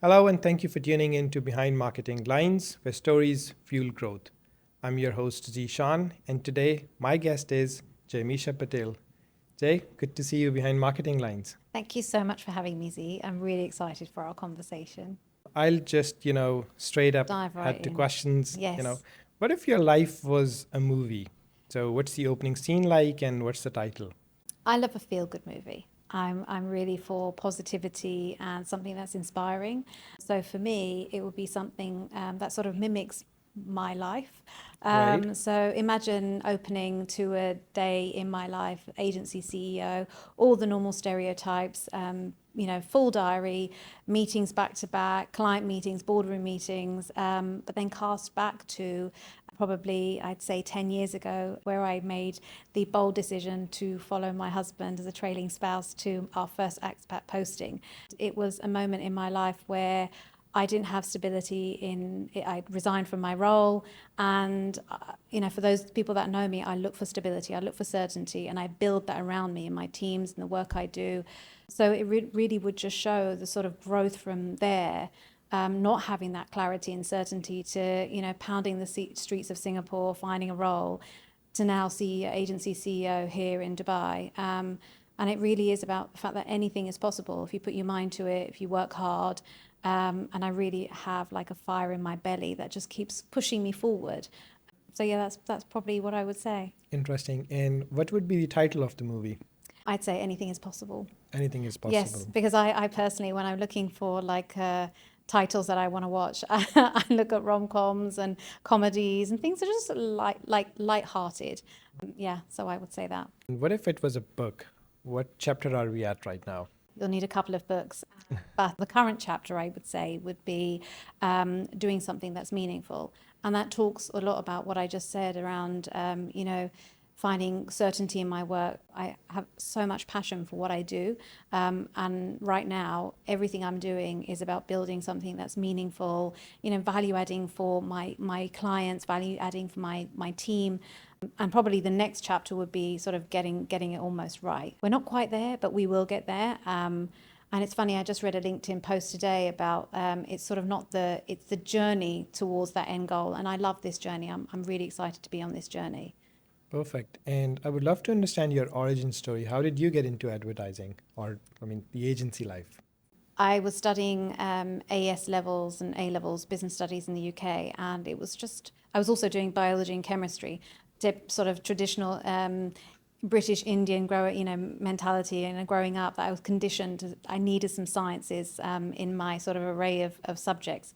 Hello, and thank you for tuning in to Behind Marketing Lines, where stories fuel growth. I'm your host, Zeeshan, and today my guest is Jaimesha Patel. Jay, good to see you behind Marketing Lines. Thank you so much for having me, Z. I'm really excited for our conversation. I'll just, straight up Dive right head to in. questions. Yes. What if your life was a movie? So what's the opening scene like and what's the title? I love a feel-good movie. I'm really for positivity and something that's inspiring. So for me, it would be something that sort of mimics my life. Right. So imagine opening to a day in my life, agency CEO, all the normal stereotypes, full diary, meetings back to back, client meetings, boardroom meetings, but then cast back to probably, I'd say 10 years ago, where I made the bold decision to follow my husband as a trailing spouse to our first expat posting. It was a moment in my life where I didn't have stability I resigned from my role. And, for those people that know me, I look for stability, I look for certainty, and I build that around me in my teams and the work I do. So it really would just show the sort of growth from there. Not having that clarity and certainty to, pounding the streets of Singapore, finding a role, to now see agency CEO here in Dubai. And it really is about the fact that anything is possible if you put your mind to it, if you work hard. And I really have like a fire in my belly that just keeps pushing me forward. So yeah, that's probably what I would say. Interesting. And what would be the title of the movie? I'd say anything is possible. Anything is possible. Yes, because I personally, when I'm looking for titles that I want to watch, I look at rom-coms and comedies and things that are just light-hearted. Yeah, so I would say that. And what if it was a book? What chapter are we at right now? You'll need a couple of books. But the current chapter, I would say, would be doing something that's meaningful. And that talks a lot about what I just said around, finding certainty in my work. I have so much passion for what I do. And right now, everything I'm doing is about building something that's meaningful, value adding for my clients, value adding for my team. And probably the next chapter would be sort of getting it almost right. We're not quite there, but we will get there. And it's funny, I just read a LinkedIn post today about it's sort of it's the journey towards that end goal. And I love this journey. I'm really excited to be on this journey. Perfect. And I would love to understand your origin story. How did you get into advertising the agency life? I was studying AS levels and A levels business studies in the UK. And I was also doing biology and chemistry, sort of traditional British Indian mentality. And growing up, I was conditioned. I needed some sciences in my sort of array of subjects.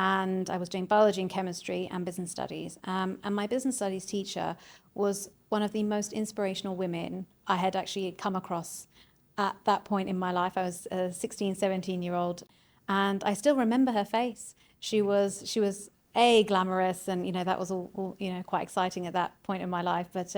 And I was doing biology and chemistry and business studies. And my business studies teacher was one of the most inspirational women I had actually come across at that point in my life. I was a 16, 17-year-old, and I still remember her face. She was glamorous, and that was all quite exciting at that point in my life. But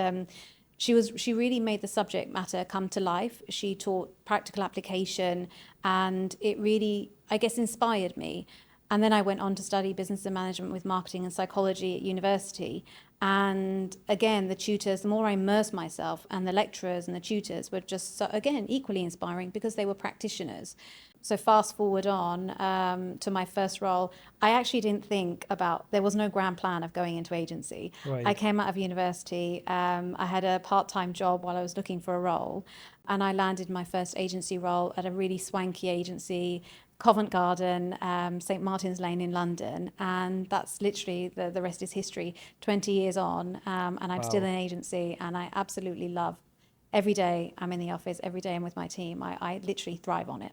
she really made the subject matter come to life. She taught practical application, and it really, I guess, inspired me. And then I went on to study business and management with marketing and psychology at university. And again, the tutors, the more I immersed myself, and the lecturers and the tutors were just, again, equally inspiring because they were practitioners. So fast forward on to my first role, I actually didn't think there was no grand plan of going into agency. Right. I came out of university, I had a part-time job while I was looking for a role, and I landed my first agency role at a really swanky agency, Covent Garden, St Martin's Lane in London, and that's literally the rest is history. 20 years on, and I'm still in agency, and I absolutely love every day I'm in the office, every day I'm with my team. I literally thrive on it.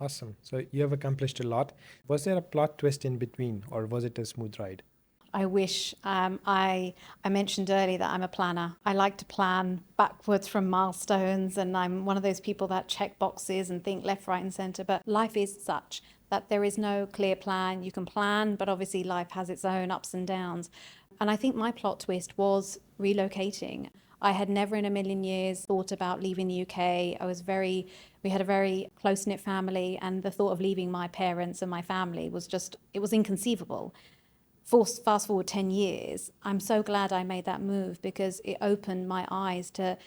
Awesome. So you have accomplished a lot. Was there a plot twist in between, or was it a smooth ride? I wish. I mentioned earlier that I'm a planner. I like to plan backwards from milestones, and I'm one of those people that check boxes and think left, right, and center. But life is such that there is no clear plan. You can plan, but obviously life has its own ups and downs. And I think my plot twist was relocating. I had never in a million years thought about leaving the UK. We had a very close-knit family, and the thought of leaving my parents and my family was it was inconceivable. fast forward 10 years, I'm so glad I made that move because it opened my eyes to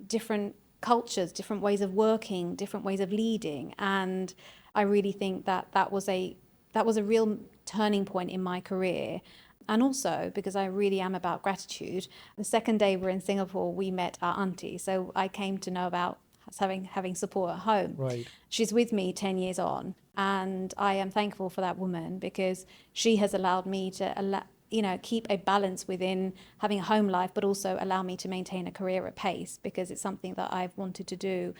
different cultures, different ways of working, different ways of leading. And I really think that that was a real turning point in my career. And also because I really am about gratitude. The second day we're in Singapore, we met our auntie. So I came to know about us having support at home. Right. She's with me 10 years on, and I am thankful for that woman because she has allowed me to keep a balance within having a home life, but also allow me to maintain a career at pace because it's something that I've wanted to do.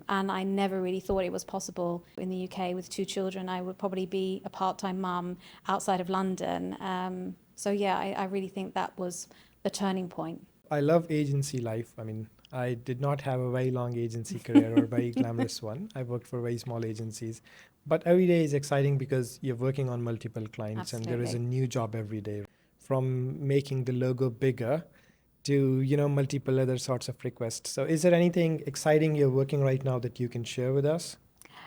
And I never really thought it was possible in the UK with two children. I would probably be a part-time mum outside of London. So yeah, I really think that was the turning point. I love agency life. I mean, I did not have a very long agency career or a very glamorous one. I worked for very small agencies. But every day is exciting because you're working on multiple clients and there is a Absolutely. new job every day. From making the logo bigger to, multiple other sorts of requests. So is there anything exciting you're working right now that you can share with us?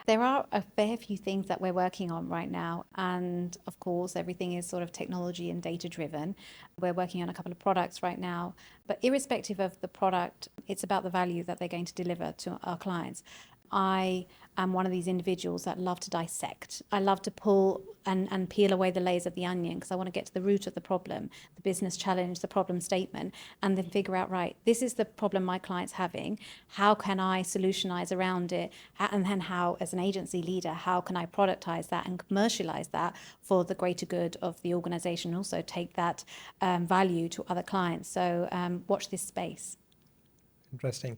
There are a fair few things that we're working on right now. And of course, everything is sort of technology and data driven. We're working on a couple of products right now. But irrespective of the product, it's about the value that they're going to deliver to our clients. I am one of these individuals that love to dissect. I love to pull and peel away the layers of the onion because I want to get to the root of the problem, the business challenge, the problem statement, and then figure out, right, this is the problem my client's having. How can I solutionize around it? And then how, as an agency leader, how can I productize that and commercialize that for the greater good of the organization? Also take that value to other clients. So watch this space. Interesting.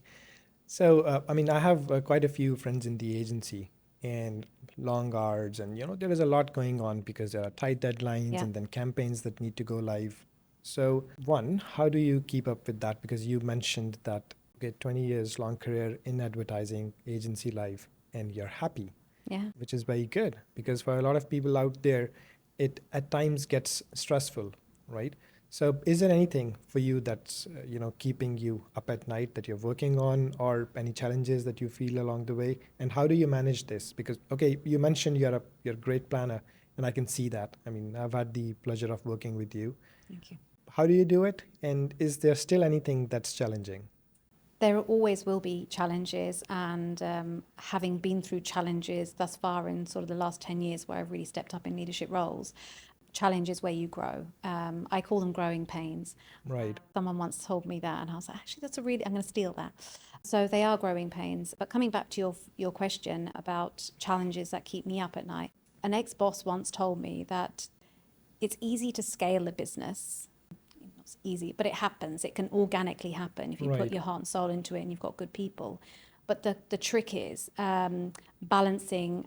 So, I mean, I have quite a few friends in the agency and long hours, and there is a lot going on because there are tight deadlines Yeah. and then campaigns that need to go live. So, one, how do you keep up with that? Because you mentioned that, okay, 20 years long career in advertising, agency life, and you're happy, Yeah. which is very good because for a lot of people out there, it at times gets stressful, right? So, is there anything for you that's keeping you up at night that you're working on, or any challenges that you feel along the way? And how do you manage this? Because okay, you mentioned you're a great planner, and I can see that. I mean, I've had the pleasure of working with you. Thank you. How do you do it? And is there still anything that's challenging? There always will be challenges, and having been through challenges thus far in sort of the last 10 years where I've really stepped up in leadership roles, challenges where you grow. I call them growing pains. Right. Someone once told me that, and I was like, actually, I'm going to steal that. So they are growing pains. But coming back to your question about challenges that keep me up at night, an ex-boss once told me that it's easy to scale a business. It's easy, but it happens. It can organically happen if you put Right. your heart and soul into it and you've got good people. But the trick is balancing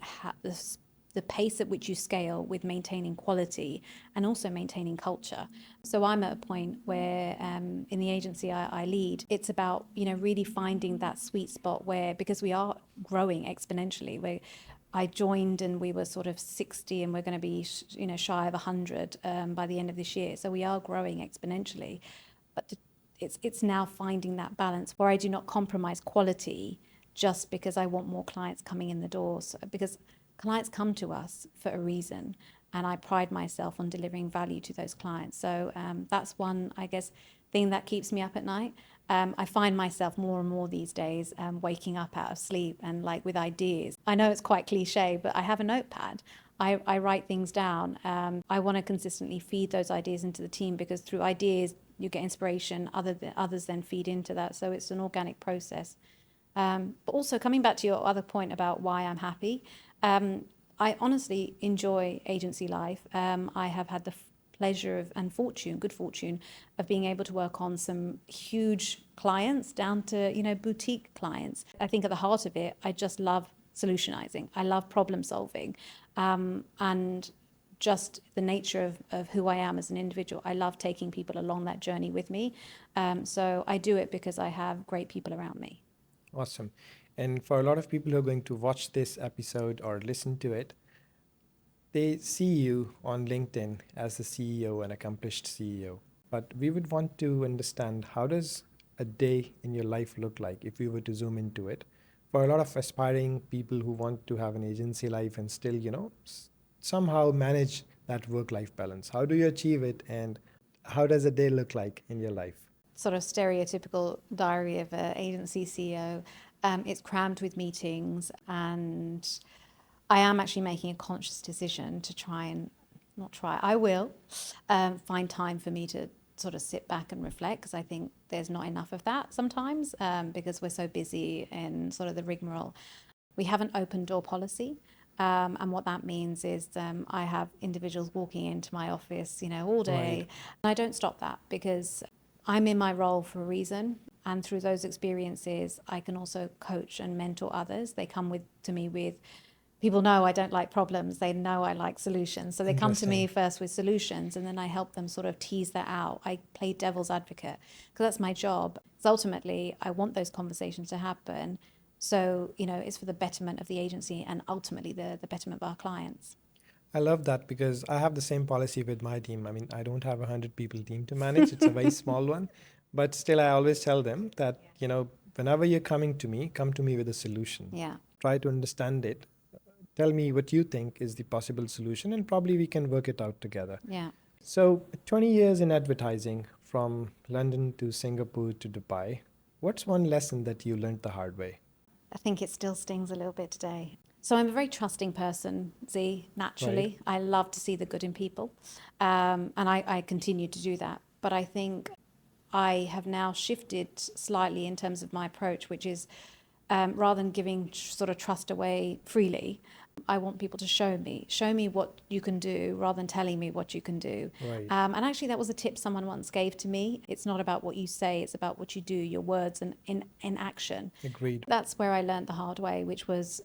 the pace at which you scale with maintaining quality and also maintaining culture. So I'm at a point where in the agency I lead, it's about really finding that sweet spot where, because we are growing exponentially, I joined and we were sort of 60 and we're going to be shy of 100 by the end of this year. So we are growing exponentially, but it's now finding that balance where I do not compromise quality just because I want more clients coming in the doors, because clients come to us for a reason, and I pride myself on delivering value to those clients. So that's one, I guess, thing that keeps me up at night. I find myself more and more these days waking up out of sleep and like with ideas. I know it's quite cliche, but I have a notepad. I write things down. I want to consistently feed those ideas into the team because through ideas you get inspiration. Others then feed into that. So it's an organic process. But also coming back to your other point about why I'm happy, I honestly enjoy agency life. I have had the pleasure of and fortune, good fortune, of being able to work on some huge clients down to boutique clients. I think at the heart of it, I just love solutionizing. I love problem solving, and just the nature of who I am as an individual. I love taking people along that journey with me. So I do it because I have great people around me. Awesome. And for a lot of people who are going to watch this episode or listen to it, they see you on LinkedIn as a CEO, an accomplished CEO. But we would want to understand, how does a day in your life look like if we were to zoom into it? For a lot of aspiring people who want to have an agency life and still, somehow manage that work-life balance? How do you achieve it, and how does a day look like in your life? Sort of stereotypical diary of an agency CEO. It's crammed with meetings, and I am actually making a conscious decision to try and not try. I will find time for me to sort of sit back and reflect, because I think there's not enough of that sometimes, because we're so busy in sort of the rigmarole. We have an open door policy. And what that means is I have individuals walking into my office, all day. Right. And I don't stop that, because I'm in my role for a reason. And through those experiences, I can also coach and mentor others. They come to me with, people know I don't like problems. They know I like solutions. So they come to me Interesting. first with solutions, and then I help them sort of tease that out. I play devil's advocate, because that's my job. So ultimately, I want those conversations to happen. So, it's for the betterment of the agency and ultimately the betterment of our clients. I love that because I have the same policy with my team. I mean, I don't have a 100 people team to manage. It's a very small one. But still, I always tell them that, whenever you're coming to me, come to me with a solution. Yeah. Try to understand it. Tell me what you think is the possible solution, and probably we can work it out together. Yeah. So, 20 years in advertising, from London to Singapore to Dubai, what's one lesson that you learned the hard way? I think it still stings a little bit today. So I'm a very trusting person, Z, Right. naturally. I love to see the good in people. And I continue to do that. But I think I have now shifted slightly in terms of my approach, which is rather than giving sort of trust away freely, I want people to show me what you can do rather than telling me what you can do. Right. And actually, that was a tip someone once gave to me. It's not about what you say, it's about what you do, your words and in action. Agreed. That's where I learned the hard way, which was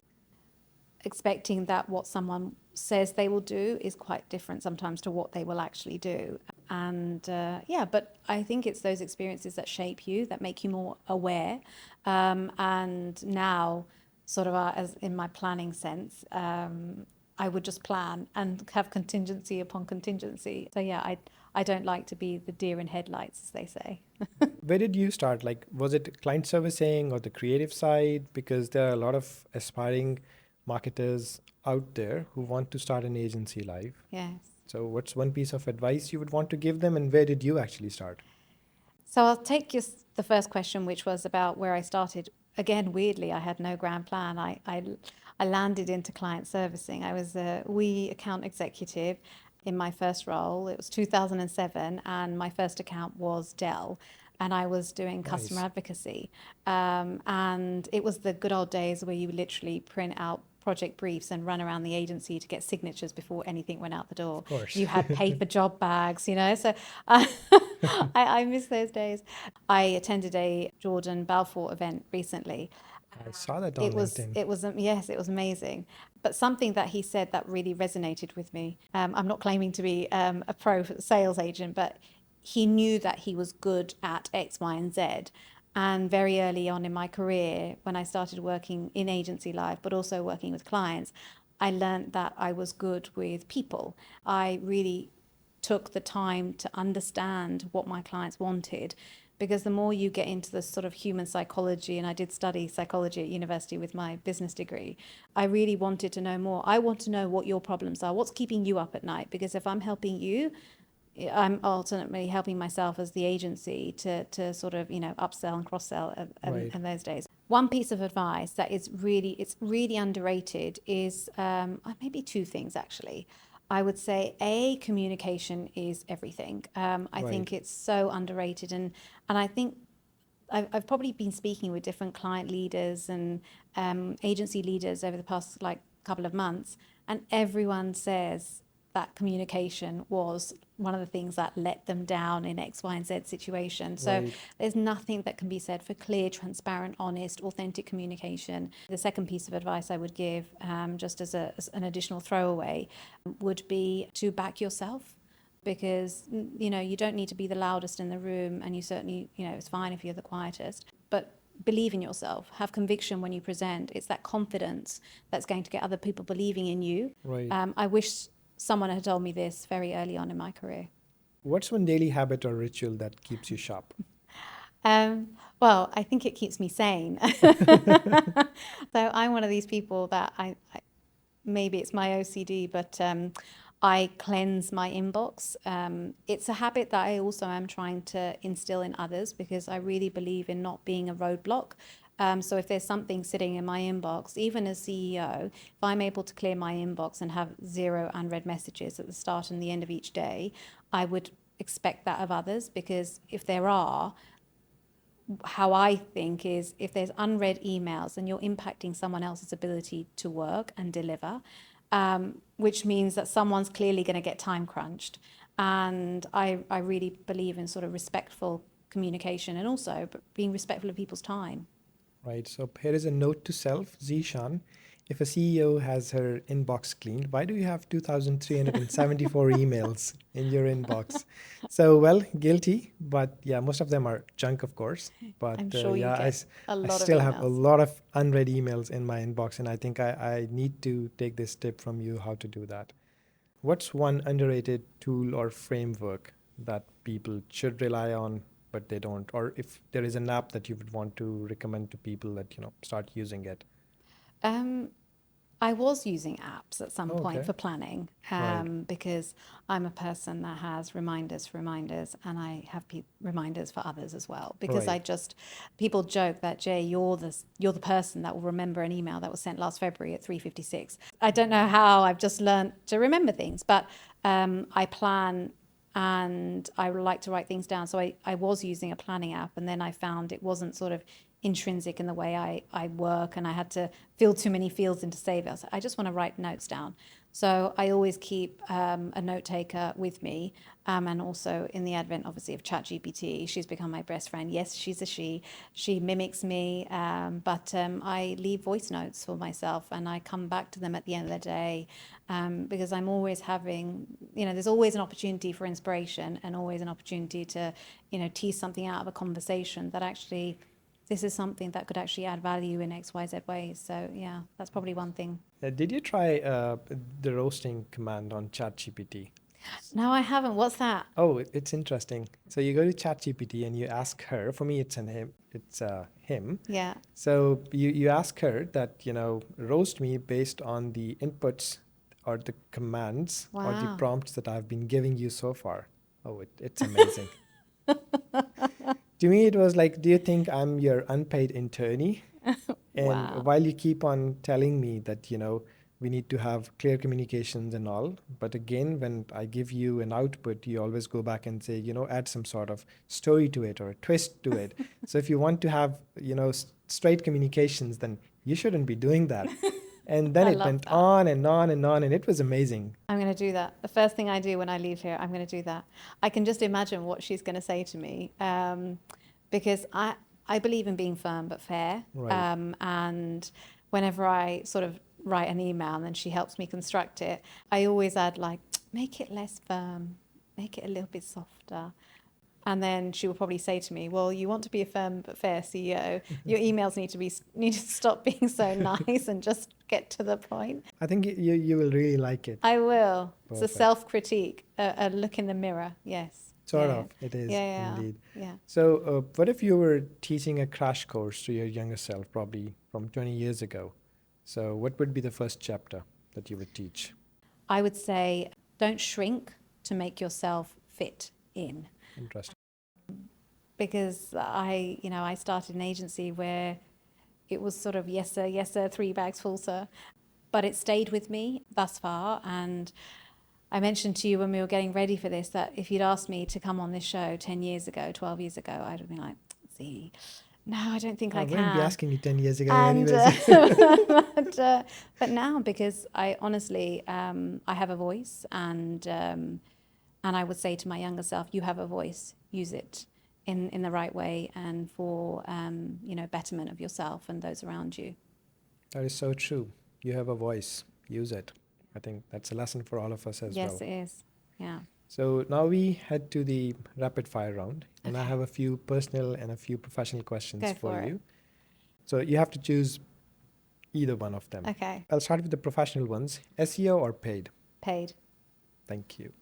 expecting that what someone says they will do is quite different sometimes to what they will actually do. And yeah, but I think it's those experiences that shape you, that make you more aware. And now, sort of as in my planning sense, I would just plan and have contingency upon contingency. So yeah, I don't like to be the deer in headlights, as they say. Where did you start? Like, was it client servicing or the creative side? Because there are a lot of aspiring marketers out there who want to start an agency live. Yes. So, what's one piece of advice you would want to give them, and where did you actually start? So I'll take just the first question, which was about where I started. Again, weirdly, I had no grand plan. I landed into client servicing. I was a account executive in my first role. It was 2007, and my first account was Dell. And I was doing customer Nice. advocacy. And it was the good old days where you literally print out project briefs and run around the agency to get signatures before anything went out the door. Of course. You had paper job bags, So I miss those days. I attended a Jordan Balfour event recently. I saw that on It was, LinkedIn. it was, yes, it was amazing. But something that he said that really resonated with me. I'm not claiming to be a pro sales agent, but he knew that he was good at X, Y, and Z. And very early on in my career, when I started working in agency life, but also working with clients, I learned that I was good with people. I really took the time to understand what my clients wanted, because the more you get into the sort of human psychology, and I did study psychology at university with my business degree, I really wanted to know more. I want to know what your problems are, what's keeping you up at night, because if I'm helping you, I'm ultimately helping myself as the agency to sort of, upsell and cross sell Right. in those days. One piece of advice that is it's really underrated is maybe two things actually. I would say communication is everything. I Right. think it's so underrated, and I think I've probably been speaking with different client leaders and agency leaders over the past like couple of months, and everyone says that communication was one of the things that let them down in X, Y, and Z situation. So Right. there's nothing that can be said for clear, transparent, honest, authentic communication. The second piece of advice I would give, just as an additional throwaway, would be to back yourself, because you don't need to be the loudest in the room, and you certainly, it's fine if you're the quietest, but believe in yourself, have conviction when you present. It's that confidence that's going to get other people believing in you. Right. I wish someone had told me this very early on in my career. What's one daily habit or ritual that keeps you sharp? Well, I think it keeps me sane. So I'm one of these people that maybe it's my OCD, but I cleanse my inbox. It's a habit that I also am trying to instill in others because I really believe in not being a roadblock. So if there's something sitting in my inbox, even as CEO, if I'm able to clear my inbox and have 0 unread messages at the start and the end of each day, I would expect that of others, because if there are, how I think is, if there's unread emails, then you're impacting someone else's ability to work and deliver, which means that someone's clearly going to get time crunched. And I really believe in sort of respectful communication and also being respectful of people's time. Right. So here is a note to self, Zeeshan. If a CEO has her inbox cleaned, why do you have 2,374 emails in your inbox? So, well, guilty, but yeah, most of them are junk, of course. But I'm sure you yeah, get a I lot of still have a emails. lot of unread emails in my inbox, and I think I need to take this tip from you how to do that. What's one underrated tool or framework that people should rely on, but they don't? Or if there is an app that you would want to recommend to people that, start using it? Um, I was using apps at some Oh, point okay. for planning, Right. because I'm a person that has reminders for reminders, and I have reminders for others as well. Because Right. people joke that, Jay, you're the person that will remember an email that was sent last February at 3:56. I don't know how I've just learned to remember things, but I plan and I like to write things down. So I was using a planning app, and then I found it wasn't sort of intrinsic in the way I work, and I had to fill too many fields into save it. I just want to write notes down. So I always keep a note taker with me, and also in the advent, obviously, of ChatGPT, she's become my best friend. Yes, she's a she. She mimics me, but I leave voice notes for myself, and I come back to them at the end of the day, because I'm always having, there's always an opportunity for inspiration and always an opportunity to, tease something out of a conversation that actually this is something that could actually add value in XYZ ways. So yeah, that's probably one thing. Did you try the roasting command on ChatGPT? No, I haven't. What's that? Oh, it's interesting. So you go to ChatGPT and you ask her. For me, it's an him. It's him. Yeah. So you ask her that, roast me based on the inputs or the commands or the Wow. prompts that I've been giving you so far. Oh, it's amazing. To me, it was like, do you think I'm your unpaid internee? And Wow. while you keep on telling me that, we need to have clear communications and all, but again, when I give you an output, you always go back and say, add some sort of story to it or a twist to it. So if you want to have, straight communications, then you shouldn't be doing that. And then I it love went that. on and on and on, and it was amazing. I'm going to do that. The first thing I do when I leave here, I'm going to do that. I can just imagine what she's going to say to me, because I believe in being firm but fair. Right. And whenever I sort of write an email and then she helps me construct it, I always add like, make it less firm, make it a little bit softer. And then she will probably say to me, "Well, you want to be a firm but fair CEO. Your emails need to stop being so nice and just get to the point." I think you will really like it. I will. It's a Perfect. self-critique, a look in the mirror. Yes. Sort Yeah. of, it is Yeah. Yeah. indeed. Yeah. So, what if you were teaching a crash course to your younger self, probably from 20 years ago? So, what would be the first chapter that you would teach? I would say don't shrink to make yourself fit in, Interesting. because I started an agency where it was sort of yes sir, 3 bags full, sir. But it stayed with me thus far. And I mentioned to you when we were getting ready for this that if you'd asked me to come on this show 10 years ago, 12 years ago, I'd have been like, see, no, I don't think I I wouldn't be can. asking you 10 years ago, And anyways. but now, because I honestly I have a voice, and I would say to my younger self, you have a voice, use it in the right way and for betterment of yourself and those around you. That is so true. You have a voice, use it. I think that's a lesson for all of us as Yes, well. it is. Yeah. So, now we head to the rapid fire round, and I Okay. have a few personal and a few professional questions Go for for it. you. So, you have to choose either one of them. Okay. I'll start with the professional ones. SEO or paid? Paid. Thank you.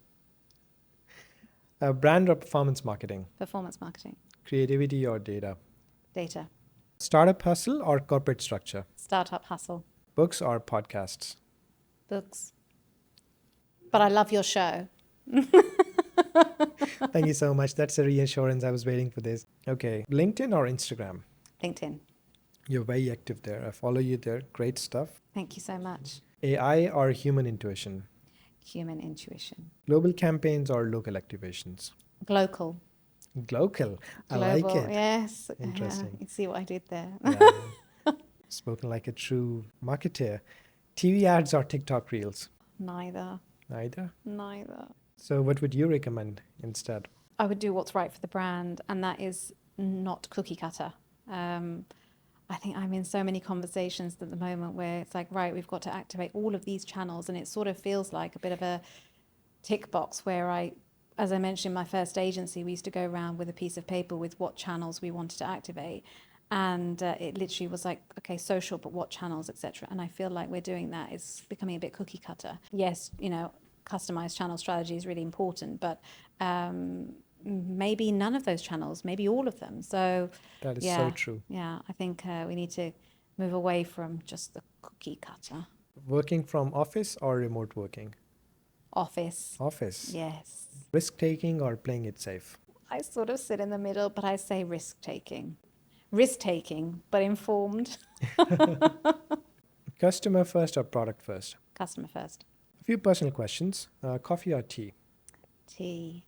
Brand or performance marketing? Performance marketing. Creativity or data? Data. Startup hustle or corporate structure? Startup hustle. Books or podcasts? Books. But I love your show. Thank you so much. That's a reassurance. I was waiting for this. Okay, LinkedIn or Instagram? LinkedIn. You're very active there. I follow you there. Great stuff. Thank you so much. AI or human intuition? Human intuition. Global campaigns or local activations? Global. Local. I like Global. it. Yes. Yeah. Interesting. You see what I did there. Yeah. Spoken like a true marketer. TV ads or TikTok reels? Neither. Neither. Neither. So, what would you recommend instead? I would do what's right for the brand, and that is not cookie cutter. I think I'm in so many conversations at the moment where it's like, right, we've got to activate all of these channels, and it sort of feels like a bit of a tick box where as I mentioned in my first agency, we used to go around with a piece of paper with what channels we wanted to activate. And it literally was like, okay, social, but what channels, etc. And I feel like we're doing that. It's becoming a bit cookie cutter. Yes, customized channel strategy is really important, but maybe none of those channels, maybe all of them. So That is so yeah, true. yeah, I think we need to move away from just the cookie cutter. Working from office or remote working? Office, Office. yes. Risk taking or playing it safe? I sort of sit in the middle, but I say risk taking. Risk taking, but informed. Customer first or product first? Customer first. A few personal questions. Coffee or tea? Tea.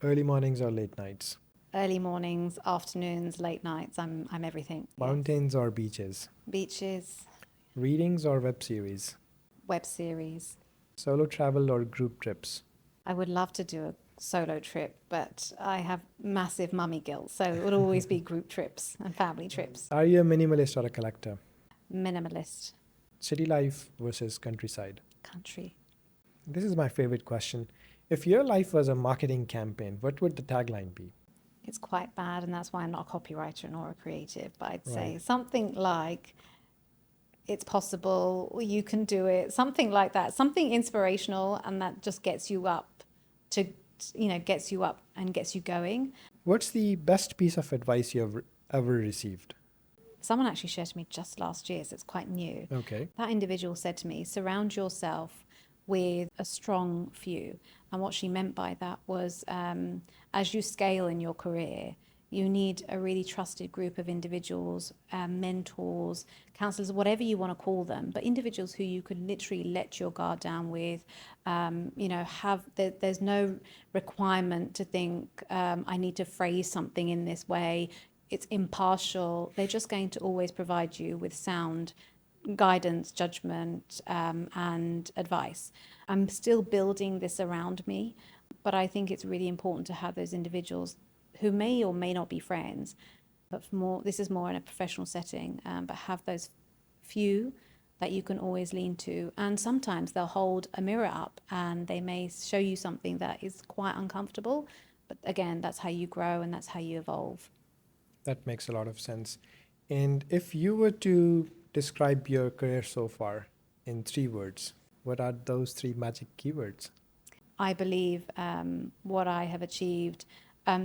Early mornings or late nights? Early mornings, afternoons, late nights. I'm everything. Yes. Mountains or beaches? Beaches, Readings or web series? web series. Solo travel or group trips? I would love to do a solo trip, but I have massive mummy guilt, so it would always be group trips and family trips. Are you a minimalist or a collector? Minimalist. City life versus countryside? Country. This is my favorite question. If your life was a marketing campaign, what would the tagline be? It's quite bad, and that's why I'm not a copywriter nor a creative, but I'd say Right. something like, it's possible, you can do it, something like that, something inspirational, and that just gets you up to, gets you up and gets you going. What's the best piece of advice you have ever received? Someone actually shared to me just last year, so it's quite new. Okay. That individual said to me, surround yourself with a strong few. And what she meant by that was, as you scale in your career, you need a really trusted group of individuals, mentors, counselors, whatever you want to call them, but individuals who you could literally let your guard down with. There's no requirement to think, I need to phrase something in this way. It's impartial. They're just going to always provide you with sound guidance, judgment, and advice. I'm still building this around me, but I think it's really important to have those individuals who may or may not be friends, but this is more in a professional setting, but have those few that you can always lean to. And sometimes they'll hold a mirror up and they may show you something that is quite uncomfortable, but again, that's how you grow and that's how you evolve. That makes a lot of sense. And if you were to describe your career so far in 3 words, what are those 3 magic keywords? I believe what I have achieved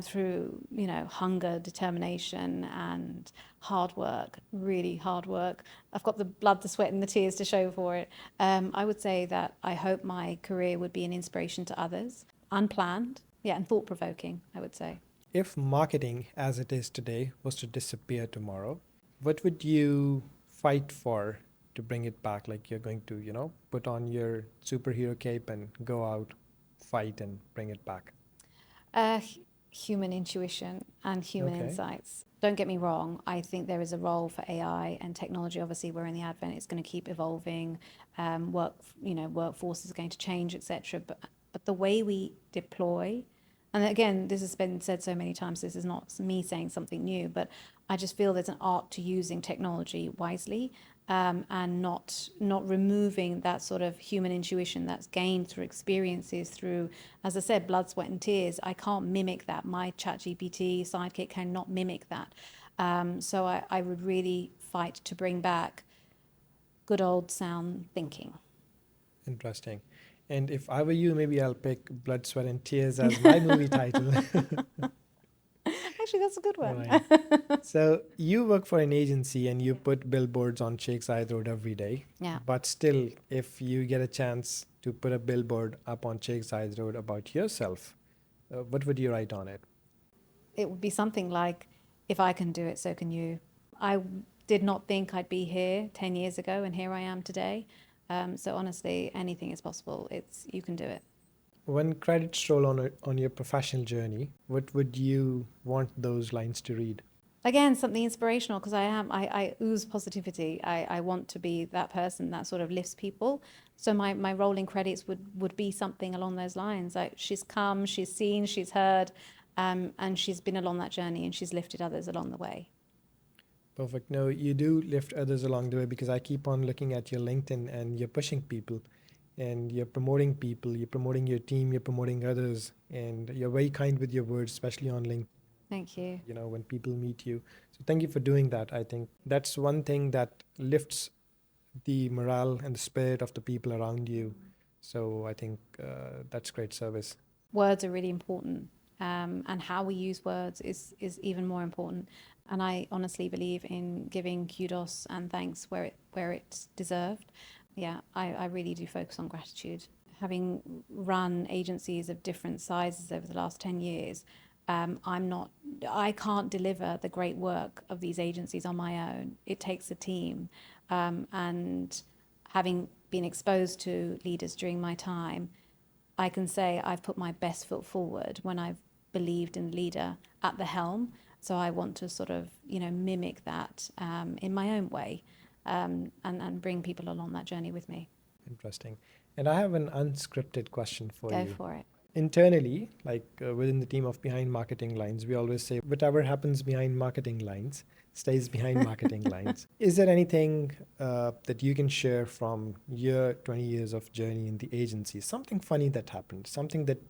through, hunger, determination, and hard work, really hard work. I've got the blood, the sweat, and the tears to show for it. I would say that I hope my career would be an inspiration to others, unplanned, and thought-provoking, I would say. If marketing as it is today was to disappear tomorrow, what would you fight for to bring it back? Like you're going to, put on your superhero cape and go out, fight, and bring it back. Human intuition and human Okay. insights. Don't get me wrong, I think there is a role for AI and technology. Obviously, we're in the advent, it's going to keep evolving. Workforce is going to change, etc. But the way we deploy, and again, this has been said so many times, this is not me saying something new, but I just feel there's an art to using technology wisely, and not removing that sort of human intuition that's gained through experiences, through, as I said, blood, sweat, and tears. I can't mimic that. My ChatGPT sidekick cannot mimic that. So I would really fight to bring back good old sound thinking. Interesting. And if I were you, maybe I'll pick Blood, Sweat, and Tears as my movie title. I Actually, that's a good one. Right. So you work for an agency and you put billboards on Sheikh Zayed Road every day. Yeah. But still, if you get a chance to put a billboard up on Sheikh Zayed Road about yourself, what would you write on it? It would be something like, if I can do it, so can you. I did not think I'd be here 10 years ago, and here I am today. So honestly, anything is possible. You can do it. When credits roll on your professional journey, what would you want those lines to read? Again, something inspirational, because I ooze positivity. I want to be that person that sort of lifts people. So my rolling credits would be something along those lines. Like, she's come, she's seen, she's heard, and she's been along that journey, and she's lifted others along the way. Perfect. No, you do lift others along the way, because I keep on looking at your LinkedIn and you're pushing people and you're promoting people, you're promoting your team, you're promoting others, and you're very kind with your words, especially on LinkedIn. Thank you. When people meet you. So thank you for doing that. I think that's one thing that lifts the morale and the spirit of the people around you. So I think that's great service. Words are really important, and how we use words is even more important. And I honestly believe in giving kudos and thanks where it's deserved. Yeah, I really do focus on gratitude. Having run agencies of different sizes over the last 10 years, I can't deliver the great work of these agencies on my own. It takes a team. And having been exposed to leaders during my time, I can say I've put my best foot forward when I've believed in the leader at the helm. So I want to sort of, mimic that in my own way, and bring people along that journey with me. Interesting. And I have an unscripted question for Go you. for it. Internally, like within the team of Behind Marketing Lines, we always say whatever happens behind marketing lines stays behind marketing lines. Is there anything that you can share from your 20 years of journey in the agency? Something funny that happened, something that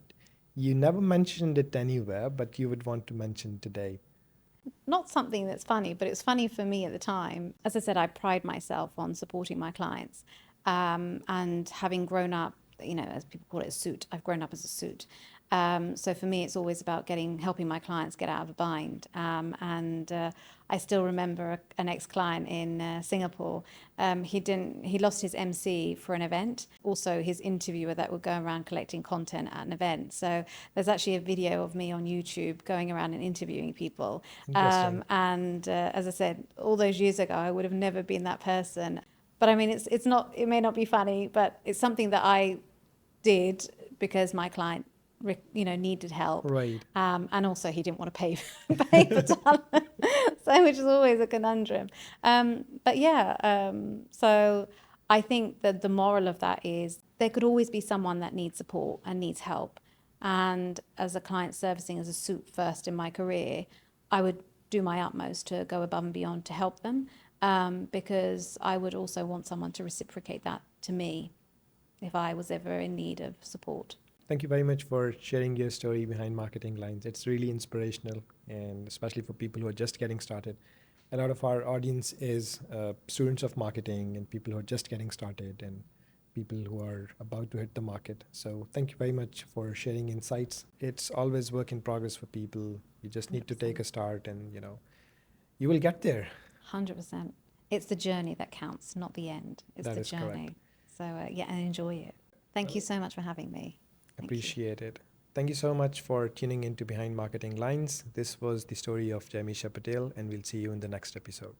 you never mentioned it anywhere, but you would want to mention today? Not something that's funny, but it's funny for me at the time. As I said, I pride myself on supporting my clients, and having grown up, as people call it, a suit. I've grown up as a suit. So for me, it's always about helping my clients get out of a bind. And I still remember an ex-client in Singapore. He lost his MC for an event, also his interviewer that would go around collecting content at an event. So there's actually a video of me on YouTube going around and interviewing people. Interesting. And as I said, all those years ago, I would have never been that person. But I mean, it may not be funny, but it's something that I did because my client, needed help. Right. And also he didn't want to pay for talent, so, which is always a conundrum. But yeah, so I think that the moral of that is there could always be someone that needs support and needs help. And as a client servicing as a suit first in my career, I would do my utmost to go above and beyond to help them, because I would also want someone to reciprocate that to me if I was ever in need of support. Thank you very much for sharing your story behind marketing lines. It's really inspirational, and especially for people who are just getting started. A lot of our audience is students of marketing and people who are just getting started and people who are about to hit the market. So thank you very much for sharing insights. It's always work in progress for people. You just need to take a start, and you will get there. 100%. It's the journey that counts, not the end. It's That the is journey. correct. So yeah, and enjoy it. Thank you so much for having me. Thank you. Appreciate it. Thank you so much for tuning in to Behind Marketing Lines. This was the story of Jaimesha Patel, and we'll see you in the next episode.